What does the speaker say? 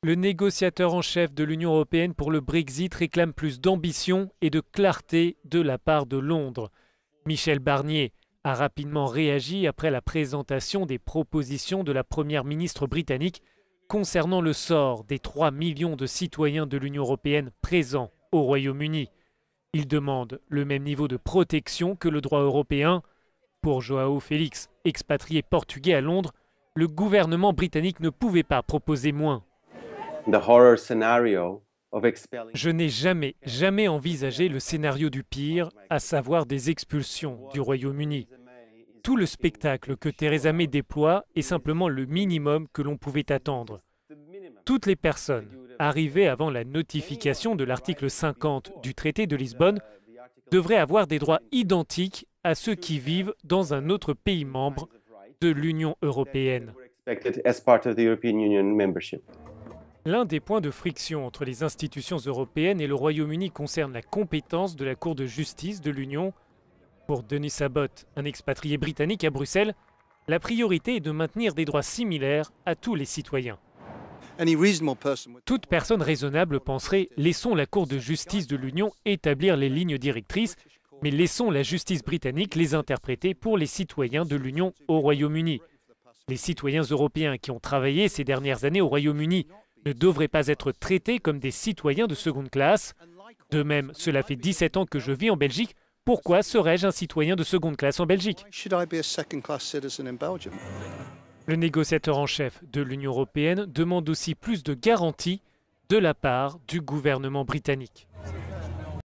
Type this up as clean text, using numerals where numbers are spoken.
Le négociateur en chef de l'Union européenne pour le Brexit réclame plus d'ambition et de clarté de la part de Londres. Michel Barnier a rapidement réagi après la présentation des propositions de la première ministre britannique concernant le sort des 3 millions de citoyens de l'Union européenne présents au Royaume-Uni. Il demande le même niveau de protection que le droit européen. Pour João Félix, expatrié portugais à Londres, le gouvernement britannique ne pouvait pas proposer moins. Je n'ai jamais envisagé le scénario du pire, à savoir des expulsions du Royaume-Uni. Tout le spectacle que Theresa May déploie est simplement le minimum que l'on pouvait attendre. Toutes les personnes arrivées avant la notification de l'article 50 du traité de Lisbonne devraient avoir des droits identiques à ceux qui vivent dans un autre pays membre de l'Union européenne. L'un des points de friction entre les institutions européennes et le Royaume-Uni concerne la compétence de la Cour de justice de l'Union. Pour Denis Abbott, un expatrié britannique à Bruxelles, la priorité est de maintenir des droits similaires à tous les citoyens. Toute personne raisonnable penserait « laissons la Cour de justice de l'Union établir les lignes directrices, mais laissons la justice britannique les interpréter pour les citoyens de l'Union au Royaume-Uni ». Les citoyens européens qui ont travaillé ces dernières années au Royaume-Uni ne devraient pas être traités comme des citoyens de seconde classe. De même, cela fait 17 ans que je vis en Belgique. Pourquoi serais-je un citoyen de seconde classe en Belgique? Le négociateur en chef de l'Union européenne demande aussi plus de garanties de la part du gouvernement britannique.